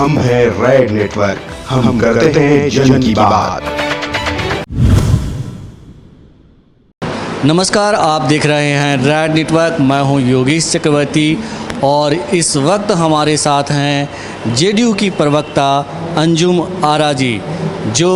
हम हैं red network, हम करते हैं जन की बात। नमस्कार, आप देख रहे हैं रेड नेटवर्क। मैं हूं योगेश चक्रवर्ती और इस वक्त हमारे साथ हैं जेडीयू की प्रवक्ता अंजुम आरा जी, जो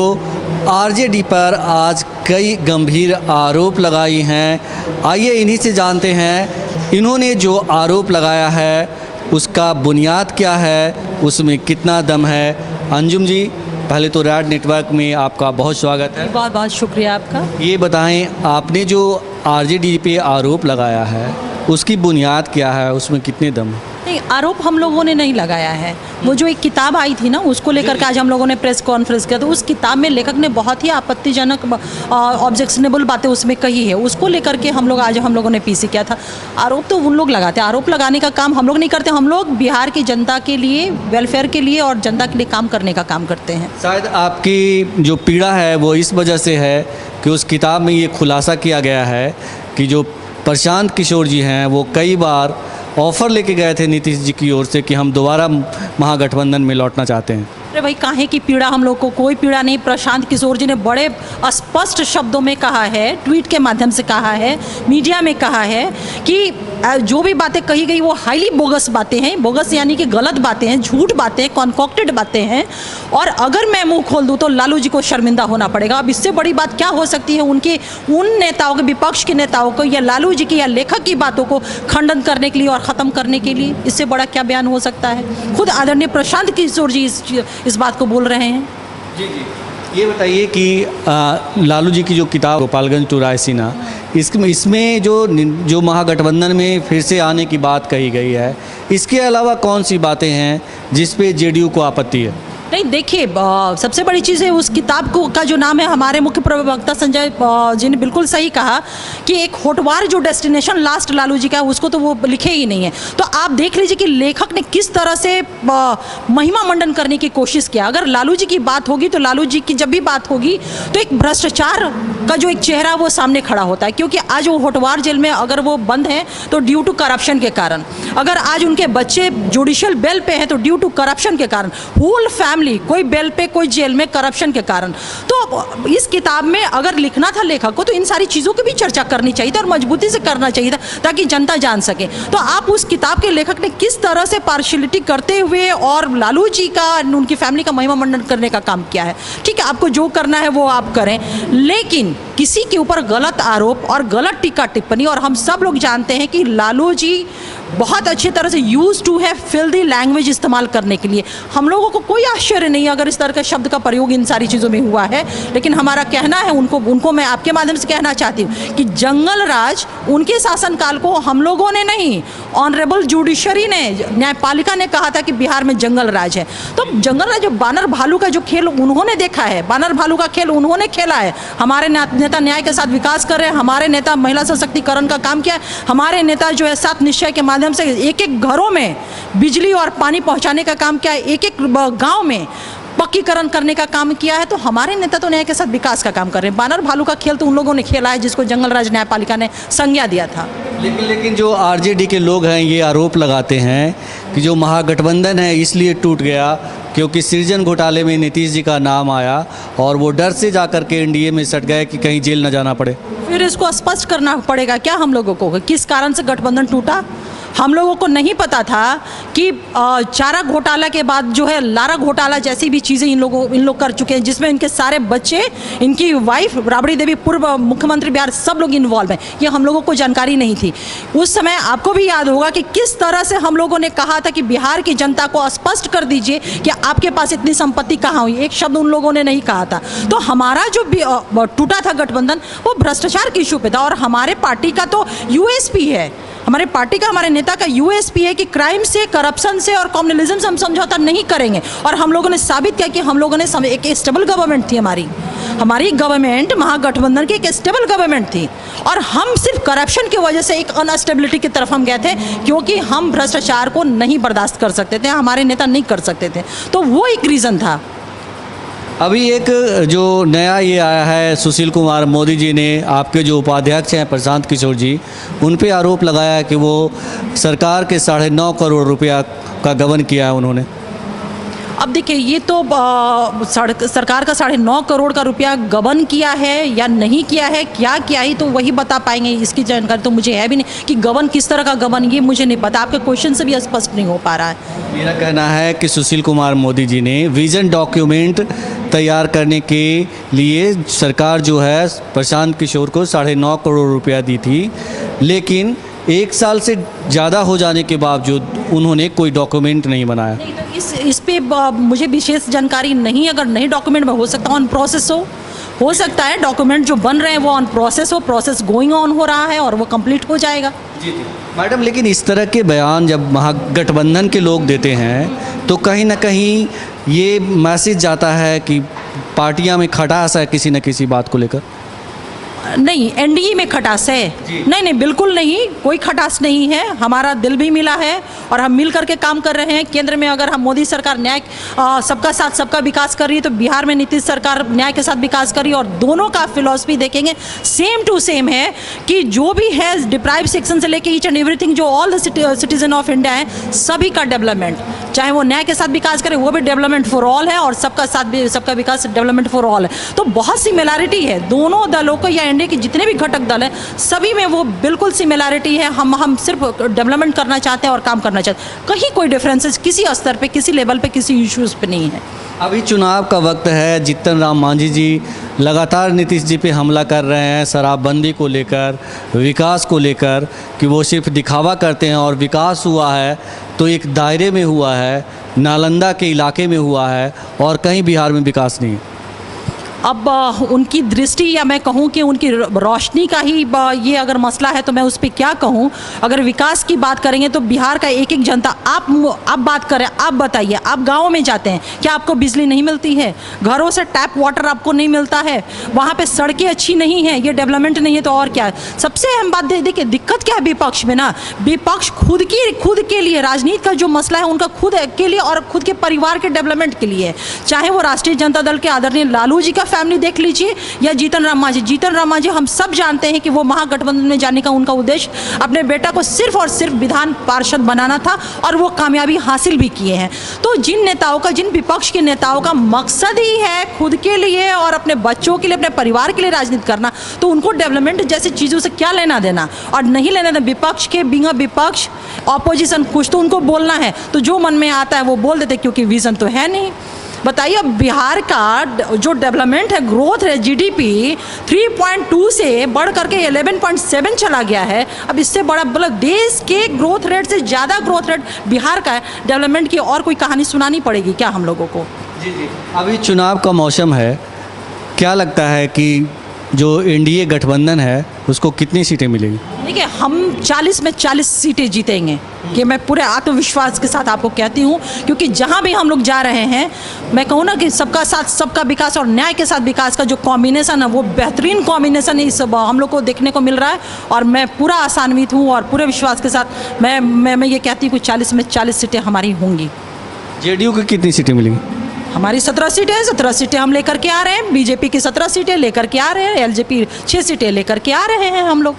आरजेडी पर आज कई गंभीर आरोप लगाई हैं। आइए इन्हीं से जानते हैं, इन्होंने जो आरोप लगाया है उसका बुनियाद क्या है, उसमें कितना दम है। अंजुम जी, पहले तो रेड नेटवर्क में आपका बहुत स्वागत है। बहुत बहुत शुक्रिया आपका। ये बताएं, आपने जो आरजेडी पे आरोप लगाया है उसकी बुनियाद क्या है, उसमें कितने दम है? नहीं, आरोप हम लोगों ने नहीं लगाया है। वो जो एक किताब आई थी ना, उसको लेकर के आज हम लोगों ने प्रेस कॉन्फ्रेंस किया, तो उस किताब में लेखक ने बहुत ही आपत्तिजनक ऑब्जेक्शनेबल बातें उसमें कही है। उसको लेकर के हम लोगों ने पीसी किया था। आरोप तो उन लोग लगाते हैं, आरोप लगाने का काम हम लोग नहीं करते। हम लोग बिहार की जनता के लिए, वेलफेयर के लिए और जनता के लिए काम करने का काम करते हैं। शायद आपकी जो पीड़ा है वो इस वजह से है कि उस किताब में ये खुलासा किया गया है कि जो प्रशांत किशोर जी हैं वो कई बार ऑफ़र लेके गए थे नीतीश जी की ओर से कि हम दोबारा महागठबंधन में लौटना चाहते हैं। अरे भाई, काहे की पीड़ा? हम लोग को कोई पीड़ा नहीं। प्रशांत किशोर जी ने बड़े स्पष्ट शब्दों में कहा है, ट्वीट के माध्यम से कहा है, मीडिया में कहा है कि जो भी बातें कही गई वो हाईली बोगस बातें हैं। बोगस यानी कि गलत बातें हैं, झूठ बातें, कॉन्कॉक्टेड बातें हैं। और अगर मैं मुंह खोल दूं तो लालू जी को शर्मिंदा होना पड़ेगा। अब इससे बड़ी बात क्या हो सकती है? उन नेताओं के, विपक्ष के नेताओं को, या लालू जी की या लेखक की बातों को खंडन करने के लिए और ख़त्म करने के लिए इससे बड़ा क्या बयान हो सकता है? खुद आदरणीय प्रशांत किशोर जी इस बात को बोल रहे हैं। जी जी, ये बताइए कि लालू जी की जो किताब गोपालगंज टू रायसीना, इसमें जो महागठबंधन में फिर से आने की बात कही गई है, इसके अलावा कौन सी बातें हैं जिस पे जेडीयू को आपत्ति है? नहीं, देखिए, सबसे बड़ी चीज़ है उस किताब का जो नाम है, हमारे मुख्य प्रवक्ता संजय जी ने बिल्कुल सही कहा कि एक होटवार जो डेस्टिनेशन लास्ट लालू जी का है उसको तो वो लिखे ही नहीं है। तो आप देख लीजिए कि लेखक ने किस तरह से महिमा मंडन करने की कोशिश किया। अगर लालू जी की बात होगी तो लालू जी की जब भी बात होगी तो एक भ्रष्टाचार का जो एक चेहरा वो सामने खड़ा होता है, क्योंकि आज वो होटवार जेल में अगर वो बंद हैं तो ड्यू टू करप्शन के कारण। अगर आज उनके बच्चे जुडिशियल बेल पे हैं तो ड्यू टू करप्शन के कारण। होल फैमिली, कोई बेल पे, कोई जेल में, करप्शन के कारण। तो इस किताब में अगर लिखना था लेखक को तो इन सारी चीज़ों की भी चर्चा करनी चाहिए था और मजबूती से करना चाहिए था ताकि जनता जान सके। तो आप उस किताब के लेखक ने किस तरह से पार्शियलिटी करते हुए और लालू जी का, उनकी फैमिली का महिमा मंडन करने का काम किया है। ठीक है, आपको जो करना है वो आप करें, लेकिन किसी के ऊपर गलत आरोप और गलत टीका टिप्पणी, और हम सब लोग जानते हैं कि लालू जी बहुत अच्छी तरह से यूज टू है फिल्दी लैंग्वेज इस्तेमाल करने के लिए। हम लोगों को कोई आश्चर्य नहीं अगर इस तरह का शब्द का प्रयोग इन सारी चीज़ों में हुआ है, लेकिन हमारा कहना है उनको मैं आपके माध्यम से कहना चाहती हूँ कि जंगल राज उनके शासनकाल को हम लोगों ने नहीं, ऑनरेबल जुडिशरी ने, न्यायपालिका ने कहा था कि बिहार में जंगल राज है। तो जंगल राज, जो बानर भालू का जो खेल उन्होंने देखा है, बानर भालू का खेल उन्होंने खेला है। हमारे नेता न्याय के साथ विकास कर रहे हैं, हमारे नेता महिला सशक्तिकरण का काम किया है, हमारे नेता जो है 7 निश्चय के माध्यम से एक एक घरों में बिजली और पानी पहुंचाने का काम किया है, एक एक गांव में पक्कीकरण करने का काम किया है। तो हमारे नेता तो न्याय के साथ विकास का काम कर रहे हैं। बानर भालू का खेल तो उन लोगों ने खेला है जिसको जंगल राज न्यायपालिका ने संज्ञा दिया था। लेकिन जो आरजेडी के लोग हैं ये आरोप लगाते हैं कि जो महागठबंधन है इसलिए टूट गया क्योंकि सृजन घोटाले में नीतीश जी का नाम आया और वो डर से जाकर के एनडीए में सट गए कि कहीं जेल न जाना पड़े। फिर इसको स्पष्ट करना पड़ेगा क्या हम लोगों को, किस कारण से गठबंधन टूटा? हम लोगों को नहीं पता था कि चारा घोटाला के बाद जो है लारा घोटाला जैसी भी चीज़ें इन लोग कर चुके हैं, जिसमें इनके सारे बच्चे, इनकी वाइफ राबड़ी देवी, पूर्व मुख्यमंत्री बिहार, सब लोग इन्वॉल्व हैं। ये हम लोगों को जानकारी नहीं थी। उस समय आपको भी याद होगा कि किस तरह से हम लोगों ने कहा था कि बिहार की जनता को स्पष्ट कर दीजिए कि आपके पास इतनी संपत्ति कहाँ हुई। एक शब्द उन लोगों ने नहीं कहा था। तो हमारा जो टूटा था गठबंधन वो भ्रष्टाचार के इशू पे था। और हमारे पार्टी का तो यूएसपी है, हमारे पार्टी का, हमारे नेता का यूएसपी है कि क्राइम से, करप्शन से और कम्युनलिज्म से हम समझौता नहीं करेंगे। और हम लोगों ने साबित किया कि हम लोगों ने एक स्टेबल गवर्नमेंट थी। हमारी गवर्नमेंट महागठबंधन की एक स्टेबल गवर्नमेंट थी और हम सिर्फ करप्शन की वजह से एक अनस्टेबिलिटी की तरफ हम गए थे, क्योंकि हम भ्रष्टाचार को नहीं बर्दाश्त कर सकते थे, हमारे नेता नहीं कर सकते थे। तो वो एक रीज़न था। अभी एक जो नया ये आया है, सुशील कुमार मोदी जी ने आपके जो उपाध्यक्ष हैं प्रशांत किशोर जी, उन पे आरोप लगाया है कि वो सरकार के 9.5 करोड़ रुपया का गबन किया है उन्होंने। अब देखिए, ये तो सरकार का 9.5 करोड़ का रुपया गबन किया है या नहीं किया है, क्या किया है तो वही बता पाएंगे। इसकी जानकारी तो मुझे है भी नहीं कि गबन किस तरह का गबन, ये मुझे नहीं पता। आपके क्वेश्चन से भी स्पष्ट नहीं हो पा रहा है। मेरा कहना है कि सुशील कुमार मोदी जी ने विजन डॉक्यूमेंट तैयार करने के लिए सरकार जो है प्रशांत किशोर को 9.5 करोड़ रुपया दी थी, लेकिन 1 साल से ज़्यादा हो जाने के बावजूद उन्होंने कोई डॉक्यूमेंट नहीं बनाया। नहीं, तो इस पे मुझे विशेष जानकारी नहीं। अगर नहीं डॉक्यूमेंट में हो सकता ऑन प्रोसेस हो सकता है डॉक्यूमेंट जो बन रहे हैं वो ऑन प्रोसेस हो, प्रोसेस गोइंग ऑन हो रहा है और वो कंप्लीट हो जाएगा। जी मैडम, लेकिन इस तरह के बयान जब महागठबंधन के लोग देते हैं तो कहीं ना कहीं ये मैसेज जाता है कि पार्टियां में खटास है किसी न किसी बात को लेकर। नहीं, एनडीए में खटास है? नहीं, बिल्कुल नहीं, कोई खटास नहीं है। हमारा दिल भी मिला है और हम मिल करके काम कर रहे हैं। केंद्र में अगर हम मोदी सरकार न्याय सबका साथ सबका विकास कर रही है तो बिहार में नीतीश सरकार न्याय के साथ विकास कर रही है, और दोनों का फिलॉसफी देखेंगे सेम टू सेम है कि जो भी है डिप्राइव सेक्शन से लेके ईच एंड एवरीथिंग, जो all the citizen of India है सभी का डेवलपमेंट, चाहे वो न्याय के साथ विकास करे वो भी डेवलपमेंट फॉर ऑल है, और सबका साथ भी सबका विकास डेवलपमेंट फॉर ऑल है। तो बहुत सिमिलैरिटी है दोनों दलों को, या एनडीए के जितने भी घटक दल हैं सभी में वो बिल्कुल सिमिलैरिटी है। हम सिर्फ डेवलपमेंट करना चाहते हैं और काम करना चाहते हैं। कहीं कोई डिफरेंसेस किसी स्तर पे, किसी लेवल पे, किसी इश्यूज पे नहीं है। अभी चुनाव का वक्त है। जीतन राम मांझी जी लगातार नीतीश जी पे हमला कर रहे हैं शराबबंदी को लेकर, विकास को लेकर, कि वो सिर्फ दिखावा करते हैं और विकास हुआ है तो एक दायरे में हुआ है, नालंदा के इलाके में हुआ है और कहीं बिहार में विकास नहीं। अब उनकी दृष्टि, या मैं कहूँ कि उनकी रोशनी का ही ये अगर मसला है तो मैं उस पर क्या कहूँ। अगर विकास की बात करेंगे तो बिहार का एक एक जनता, आप बात करें, आप बताइए, आप गाँव में जाते हैं, क्या आपको बिजली नहीं मिलती है? घरों से टैप वाटर आपको नहीं मिलता है? वहाँ पे सड़कें अच्छी नहीं हैं? ये डेवलपमेंट नहीं है तो और क्या है? सबसे अहम बात देखिए, दिक्कत क्या है विपक्ष में ना, विपक्ष खुद के लिए, राजनीति का जो मसला है उनका खुद के लिए और खुद के परिवार के डेवलपमेंट के लिए, चाहे वो राष्ट्रीय जनता दल के आदरणीय लालू जी का फैमिली देख लीजिए या जीतन राम मांझी, हम सब जानते हैं कि वो महागठबंधन में जाने का उनका उद्देश्य अपने बेटा को सिर्फ और सिर्फ विधान पार्षद बनाना था और वो कामयाबी हासिल भी किए हैं। तो जिन नेताओं का, जिन विपक्ष के नेताओं का मकसद ही है खुद के लिए और अपने बच्चों के लिए, अपने परिवार के लिए राजनीति करना, तो उनको डेवलपमेंट जैसी चीज़ों से क्या लेना देना और नहीं लेना देना। विपक्ष के बिंग विपक्ष ऑपोजिशन, कुछ तो उनको बोलना है, तो जो मन में आता है वो बोल देते, क्योंकि विजन तो है नहीं। बताइए, अब बिहार का जो डेवलपमेंट है, ग्रोथ है, जीडीपी 3.2 से बढ़ करके 11.7 चला गया है। अब इससे बड़ा, मतलब देश के ग्रोथ रेट से ज़्यादा ग्रोथ रेट बिहार का है। डेवलपमेंट की और कोई कहानी सुनानी पड़ेगी क्या हम लोगों को? जी, अभी चुनाव का मौसम है, क्या लगता है कि जो एनडीए गठबंधन है उसको कितनी सीटें मिलेगी? देखिए, हम 40 में 40 सीटें जीतेंगे, कि मैं पूरे आत्मविश्वास के साथ आपको कहती हूँ, क्योंकि जहाँ भी हम लोग जा रहे हैं, मैं कहूँ ना कि सबका साथ सबका विकास और न्याय के साथ विकास का जो कॉम्बिनेशन है वो बेहतरीन कॉम्बिनेशन इस हम लोग को देखने को मिल रहा है। और मैं पूरा आसान्वित हूँ और पूरे विश्वास के साथ मैं ये कहती हूँ कि 40 में 40 सीटें हमारी होंगी। जेडीयू की कितनी सीटें मिलेंगी? हमारी 17 सीटें हैं। 17 सीटें हम लेकर के आ रहे हैं। बीजेपी की 17 सीटें लेकर के आ रहे हैं। एलजेपी 6 सीटें लेकर के आ रहे हैं हम लोग।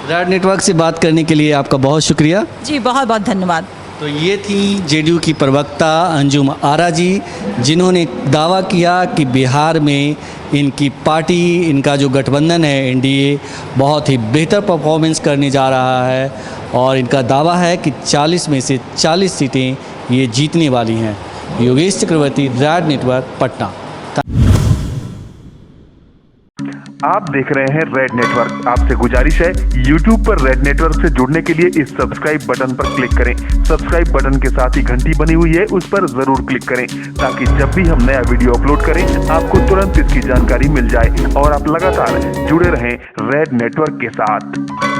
रेड नेटवर्क से बात करने के लिए आपका बहुत शुक्रिया। जी, बहुत बहुत धन्यवाद। तो ये थी जेडीयू की प्रवक्ता अंजुम आरा जी, जिन्होंने दावा किया कि बिहार में इनकी पार्टी, इनका जो गठबंधन है एनडीए, बहुत ही बेहतर परफॉर्मेंस करने जा रहा है और इनका दावा है कि 40 में से 40 सीटें ये जीतने वाली हैं। योगेश चक्रवर्ती, रेड नेटवर्क, पटना। आप देख रहे हैं रेड नेटवर्क। आपसे गुजारिश है, YouTube पर रेड नेटवर्क से जुड़ने के लिए इस सब्सक्राइब बटन पर क्लिक करें। सब्सक्राइब बटन के साथ ही घंटी बनी हुई है, उस पर जरूर क्लिक करें ताकि जब भी हम नया वीडियो अपलोड करें आपको तुरंत इसकी जानकारी मिल जाए और आप लगातार जुड़े रहें रेड नेटवर्क के साथ।